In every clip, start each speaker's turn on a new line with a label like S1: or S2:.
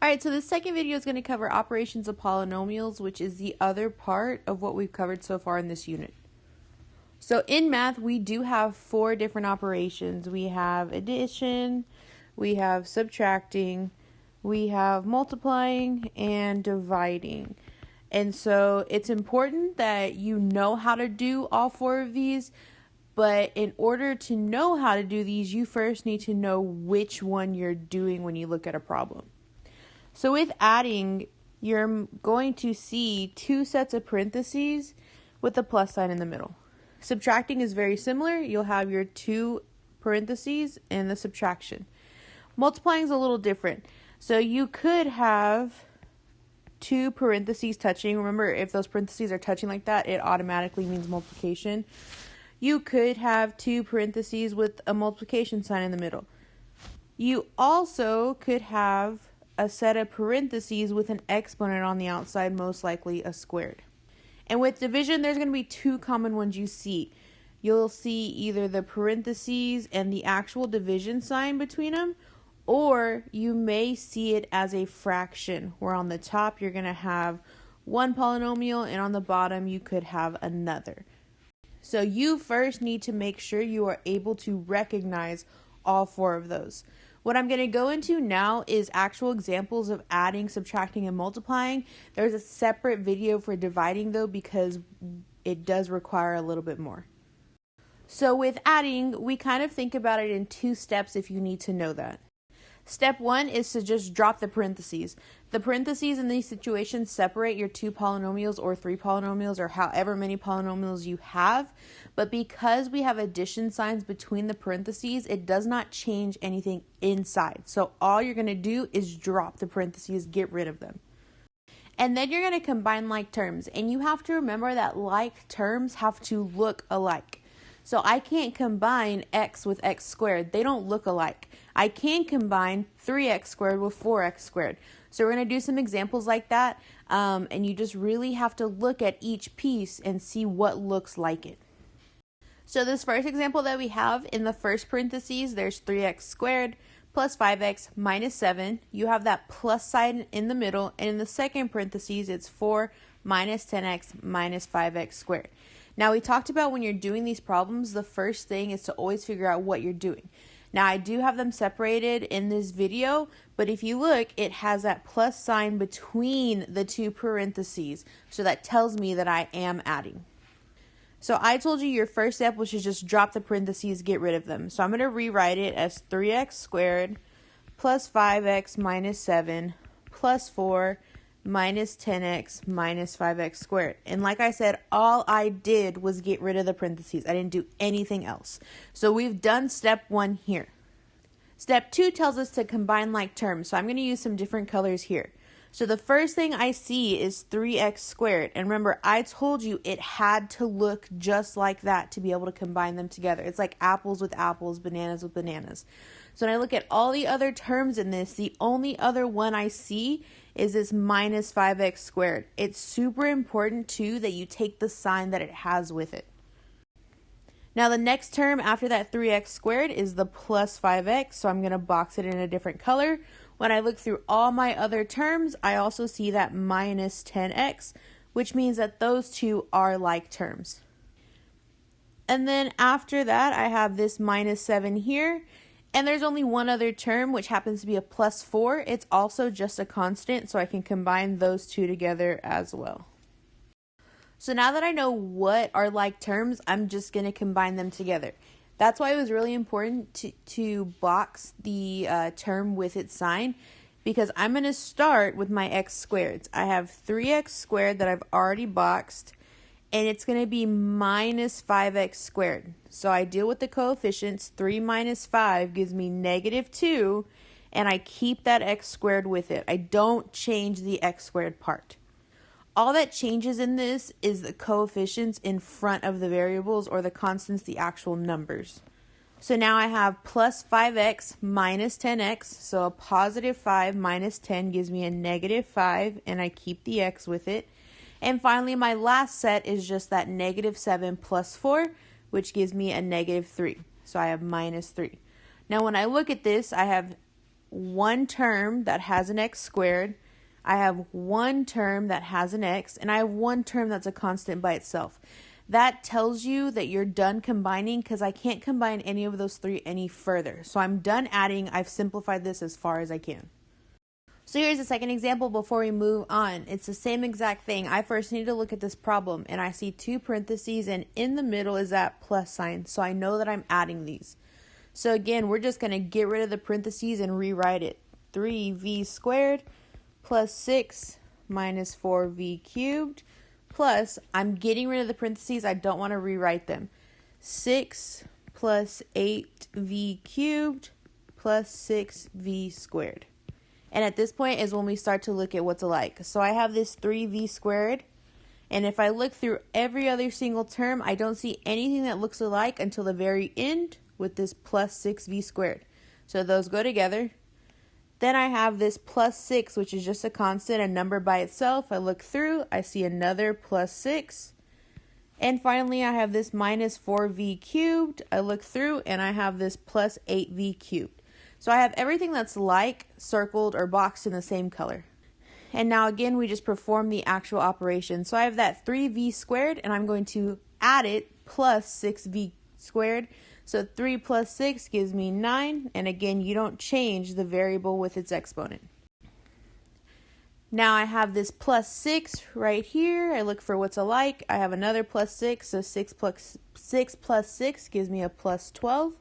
S1: Alright, so the second video is going to cover operations of polynomials, which is the other part of what we've covered so far in this unit. So in math, we do have 4 different operations. We have addition, we have subtracting, we have multiplying, and dividing. And so it's important that you know how to do all 4 of these, but in order to know how to do these, you first need to know which one you're doing when you look at a problem. So with adding, you're going to see 2 sets of parentheses with a plus sign in the middle. Subtracting is very similar. You'll have your 2 parentheses and the subtraction. Multiplying is a little different. So you could have 2 parentheses touching. Remember, if those parentheses are touching like that, it automatically means multiplication. You could have 2 parentheses with a multiplication sign in the middle. You also could have a set of parentheses with an exponent on the outside, most likely a squared. And with division, there's going to be 2 common ones you see. You'll see either the parentheses and the actual division sign between them, or you may see it as a fraction, where on the top you're going to have one polynomial and on the bottom you could have another. So you first need to make sure you are able to recognize all 4 of those. What I'm going to go into now is actual examples of adding, subtracting, and multiplying. There's a separate video for dividing though, because it does require a little bit more. So with adding, we kind of think about it in 2 steps if you need to know that. Step 1 is to just drop the parentheses. The parentheses in these situations separate your 2 polynomials or 3 polynomials or however many polynomials you have. But because we have addition signs between the parentheses, it does not change anything inside. So all you're going to do is drop the parentheses, get rid of them. And then you're going to combine like terms. And you have to remember that like terms have to look alike. So I can't combine x with x squared. They don't look alike. I can combine 3x squared with 4x squared. So we're going to do some examples like that. And you just really have to look at each piece and see what looks like it. So this first example that we have, in the first parentheses, there's 3x squared plus 5x minus 7. You have that plus sign in the middle. And in the second parentheses, it's 4 minus 10x minus 5x squared. Now, we talked about when you're doing these problems, the first thing is to always figure out what you're doing. Now, I do have them separated in this video, but if you look, it has that plus sign between the 2 parentheses. So that tells me that I am adding. So I told you your first step was to just drop the parentheses, get rid of them. So I'm going to rewrite it as 3x squared plus 5x minus 7 plus 4 minus 10x minus 5x squared. And like I said, all I did was get rid of the parentheses. I didn't do anything else. So we've done step 1 here. Step 2 tells us to combine like terms. So I'm going to use some different colors here. So the first thing I see is 3x squared. And remember, I told you it had to look just like that to be able to combine them together. It's like apples with apples, bananas with bananas. So when I look at all the other terms in this, the only other one I see is this minus 5x squared. It's super important too that you take the sign that it has with it. Now the next term after that 3x squared is the plus 5x, so I'm going to box it in a different color. When I look through all my other terms, I also see that minus 10x, which means that those 2 are like terms. And then after that, I have this minus 7 here. And there's only one other term, which happens to be a plus 4. It's also just a constant, so I can combine those 2 together as well. So now that I know what are like terms, I'm just going to combine them together. That's why it was really important to box the term with its sign, because I'm going to start with my x squareds. I have 3x squared that I've already boxed, and it's going to be minus 5x squared. So I deal with the coefficients. 3 minus 5 gives me negative 2, and I keep that x squared with it. I don't change the x squared part. All that changes in this is the coefficients in front of the variables, or the constants, the actual numbers. So now I have plus 5x minus 10x, so a positive 5 minus 10 gives me a negative 5, and I keep the x with it. And finally, my last set is just that negative 7 plus 4, which gives me a negative 3. So I have minus 3. Now when I look at this, I have one term that has an x squared, I have one term that has an x, and I have one term that's a constant by itself. That tells you that you're done combining because I can't combine any of those three any further. So I'm done adding. I've simplified this as far as I can. So here's the second example before we move on. It's the same exact thing. I first need to look at this problem, and I see two parentheses, and in the middle is that plus sign. So I know that I'm adding these. So again, we're just going to get rid of the parentheses and rewrite it. 3v squared plus 6 minus 4v cubed plus, I'm getting rid of the parentheses. I don't want to rewrite them. 6 plus 8v cubed plus 6v squared. And at this point is when we start to look at what's alike. So I have this 3v squared. And if I look through every other single term, I don't see anything that looks alike until the very end with this plus 6v squared. So those go together. Then I have this plus 6, which is just a constant, a number by itself. I look through, I see another plus 6. And finally, I have this minus 4v cubed. I look through, and I have this plus 8v cubed. So I have everything that's like, circled, or boxed in the same color. And now again, we just perform the actual operation. So I have that 3v squared, and I'm going to add it plus 6v squared. So 3 plus 6 gives me 9. And again, you don't change the variable with its exponent. Now I have this plus 6 right here. I look for what's alike. I have another plus 6. So 6 plus 6 gives me a plus 12.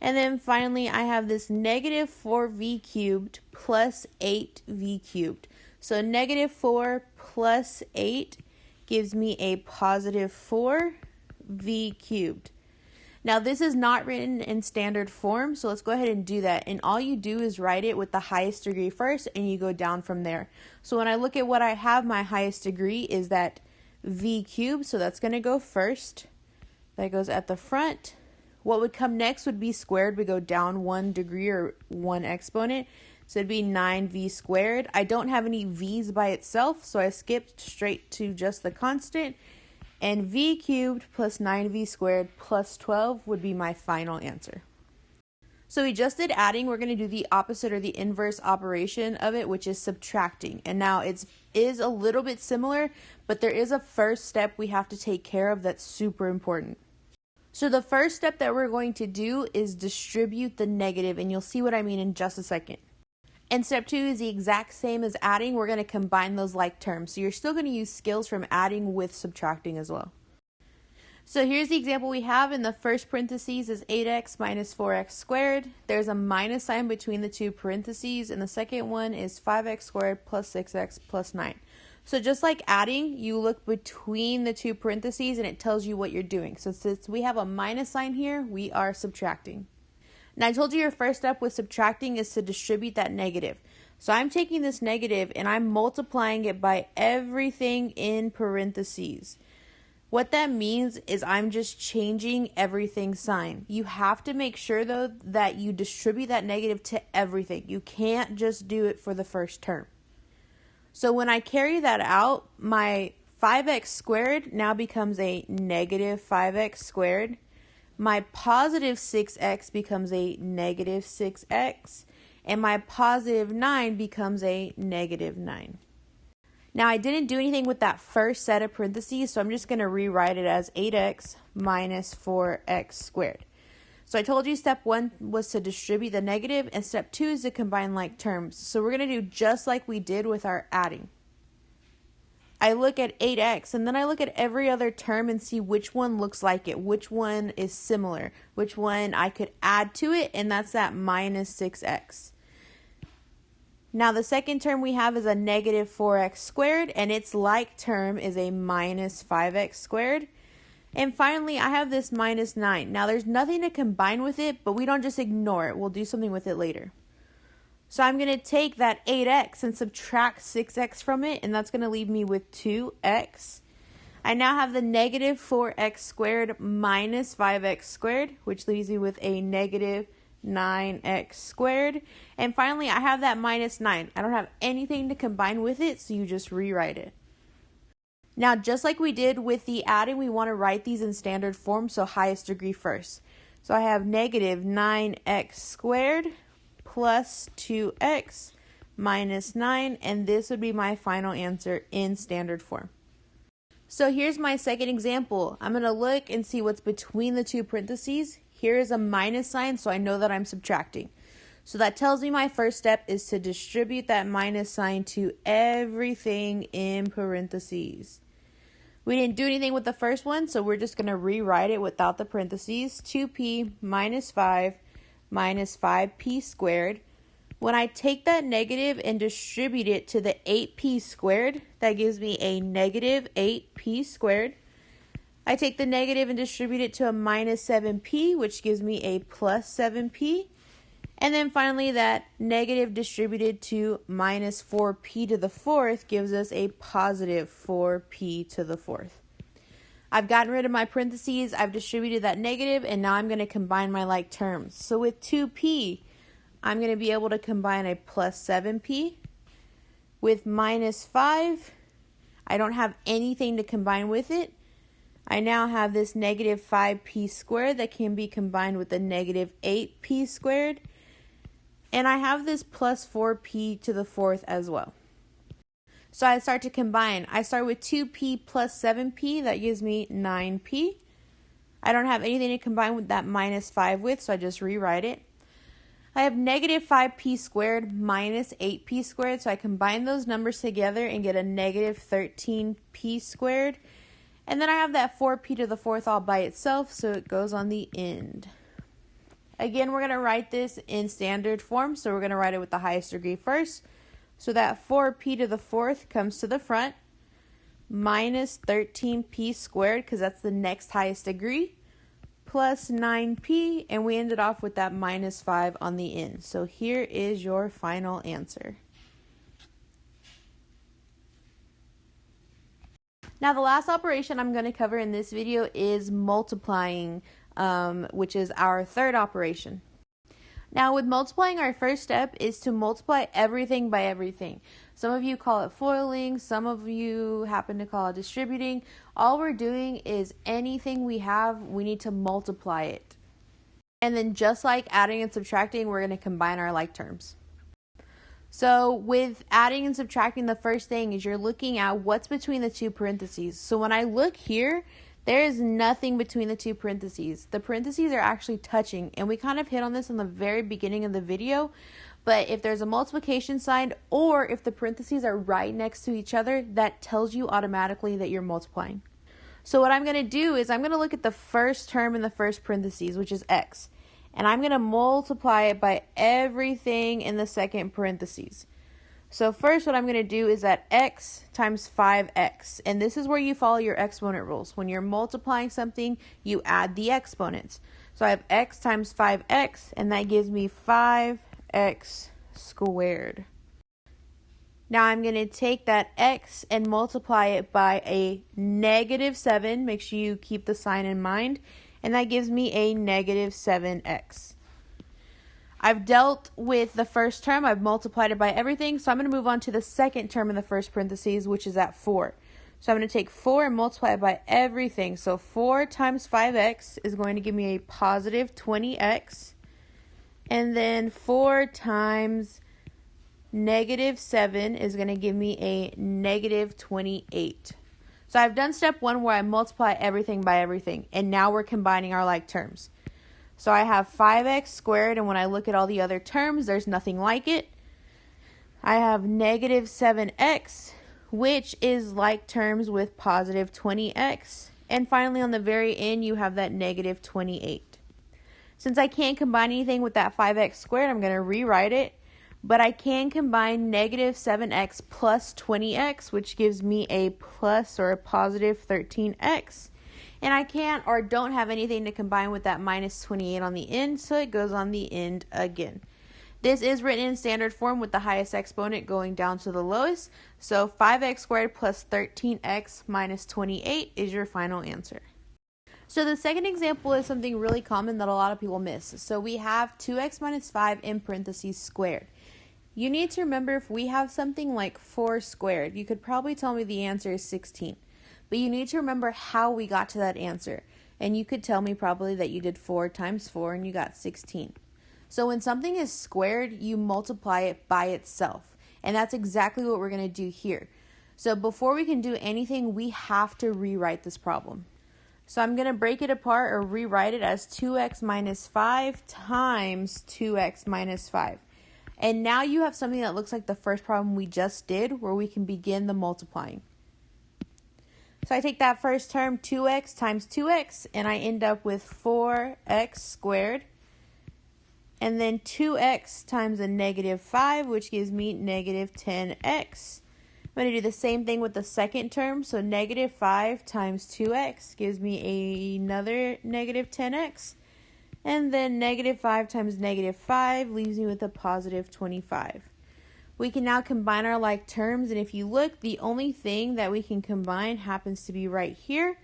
S1: And then finally, I have this negative 4v cubed plus 8v cubed. So negative 4 plus 8 gives me a positive 4v cubed. Now, this is not written in standard form, so let's go ahead and do that. And all you do is write it with the highest degree first, and you go down from there. So when I look at what I have, my highest degree is that v cubed, so that's going to go first. That goes at the front. What would come next would be squared. We go down 1 degree or 1 exponent. So it'd be 9v squared. I don't have any v's by itself, so I skipped straight to just the constant. And v cubed plus 9v squared plus 12 would be my final answer. So we just did adding. We're going to do the opposite or the inverse operation of it, which is subtracting. And now it is a little bit similar, but there is a first step we have to take care of that's super important. So the first step that we're going to do is distribute the negative, and you'll see what I mean in just a second. And step 2 is the exact same as adding. We're going to combine those like terms. So you're still going to use skills from adding with subtracting as well. So here's the example we have. In the first parentheses is 8x minus 4x squared. There's a minus sign between the two parentheses. And the second one is 5x squared plus 6x plus 9. So just like adding, you look between the two parentheses and it tells you what you're doing. So since we have a minus sign here, we are subtracting. Now I told you your first step with subtracting is to distribute that negative. So I'm taking this negative and I'm multiplying it by everything in parentheses. What that means is I'm just changing everything's sign. You have to make sure though that you distribute that negative to everything. You can't just do it for the first term. So when I carry that out, my 5x squared now becomes a negative 5x squared. My positive 6x becomes a negative 6x. And my positive 9 becomes a negative 9. Now I didn't do anything with that first set of parentheses, so I'm just going to rewrite it as 8x minus 4x squared. So I told you step 1 was to distribute the negative, and step 2 is to combine like terms. So we're going to do just like we did with our adding. I look at 8x, and then I look at every other term and see which one looks like it, which one is similar, which one I could add to it, and that's that minus 6x. Now the second term we have is a negative 4x squared, and its like term is a minus 5x squared. And finally, I have this minus 9. Now, there's nothing to combine with it, but we don't just ignore it. We'll do something with it later. So I'm going to take that 8x and subtract 6x from it, and that's going to leave me with 2x. I now have the negative 4x squared minus 5x squared, which leaves me with a negative 9x squared. And finally, I have that minus 9. I don't have anything to combine with it, so you just rewrite it. Now, just like we did with the adding, we want to write these in standard form, so highest degree first. So I have negative 9x squared plus 2x minus 9, and this would be my final answer in standard form. So here's my second example. I'm going to look and see what's between the two parentheses. Here is a minus sign, so I know that I'm subtracting. So that tells me my first step is to distribute that minus sign to everything in parentheses. We didn't do anything with the first one, so we're just going to rewrite it without the parentheses. 2p minus 5 minus 5p squared. When I take that negative and distribute it to the 8p squared, that gives me a negative 8p squared. I take the negative and distribute it to a minus 7p, which gives me a plus 7p. And then finally, that negative distributed to minus 4p to the fourth gives us a positive 4p to the fourth. I've gotten rid of my parentheses, I've distributed that negative, and now I'm going to combine my like terms. So with 2p, I'm going to be able to combine a plus 7p. With minus 5, I don't have anything to combine with it. I now have this negative 5p squared that can be combined with the negative 8p squared. And I have this plus 4p to the fourth as well. So I start to combine. I start with 2p plus 7p. That gives me 9p. I don't have anything to combine with that minus 5 with, so I just rewrite it. I have negative 5p squared minus 8p squared, so I combine those numbers together and get a negative 13p squared. And then I have that 4p to the fourth all by itself, so it goes on the end. Again, we're going to write this in standard form, so we're going to write it with the highest degree first. So that 4p to the fourth comes to the front, minus 13p squared, because that's the next highest degree, plus 9p, and we ended off with that minus 5 on the end. So here is your final answer. Now the last operation I'm going to cover in this video is multiplying, which is our third operation. Now with multiplying, our first step is to multiply everything by everything. Some of you call it foiling, some of you happen to call it distributing. All we're doing is anything we have, we need to multiply it. And then just like adding and subtracting, we're going to combine our like terms. So with adding and subtracting, the first thing is you're looking at what's between the two parentheses. So when I look here, there is nothing between the two parentheses. The parentheses are actually touching, and we kind of hit on this in the very beginning of the video, but if there's a multiplication sign or if the parentheses are right next to each other, that tells you automatically that you're multiplying. So what I'm going to do is I'm going to look at the first term in the first parentheses, which is x, and I'm going to multiply it by everything in the second parentheses. So first what I'm going to do is that x times 5x, and this is where you follow your exponent rules. When you're multiplying something, you add the exponents. So I have x times 5x, and that gives me 5x squared. Now I'm going to take that x and multiply it by a negative 7. Make sure you keep the sign in mind, and that gives me a negative 7x. I've dealt with the first term, I've multiplied it by everything, so I'm going to move on to the second term in the first parentheses, which is at 4. So I'm going to take 4 and multiply it by everything. So 4 times 5x is going to give me a positive 20x, and then 4 times negative 7 is going to give me a negative 28. So I've done step 1 where I multiply everything by everything, and now we're combining our like terms. So I have 5x squared, and when I look at all the other terms, there's nothing like it. I have negative 7x, which is like terms with positive 20x. And finally, on the very end, you have that negative 28. Since I can't combine anything with that 5x squared, I'm going to rewrite it. But I can combine negative 7x plus 20x, which gives me a plus or a positive 13x. And I can't or don't have anything to combine with that minus 28 on the end, so it goes on the end again. This is written in standard form with the highest exponent going down to the lowest. So 5x squared plus 13x minus 28 is your final answer. So the second example is something really common that a lot of people miss. So we have 2x minus 5 in parentheses squared. You need to remember, if we have something like 4 squared, you could probably tell me the answer is 16. But you need to remember how we got to that answer. And you could tell me probably that you did 4 times 4 and you got 16. So when something is squared, you multiply it by itself. And that's exactly what we're going to do here. So before we can do anything, we have to rewrite this problem. So I'm going to break it apart or rewrite it as 2x minus 5 times 2x minus 5. And now you have something that looks like the first problem we just did, where we can begin the multiplying. So I take that first term, 2x times 2x, and I end up with 4x squared. And then 2x times a negative 5, which gives me negative 10x. I'm going to do the same thing with the second term. So negative 5 times 2x gives me another negative 10x. And then negative 5 times negative 5 leaves me with a positive 25. We can now combine our like terms, and if you look, the only thing that we can combine happens to be right here.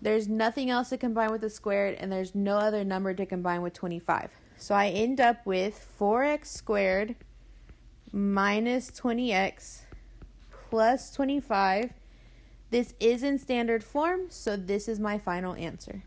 S1: There's nothing else to combine with the squared, and there's no other number to combine with 25. So I end up with 4x squared minus 20x plus 25. This is in standard form, so this is my final answer.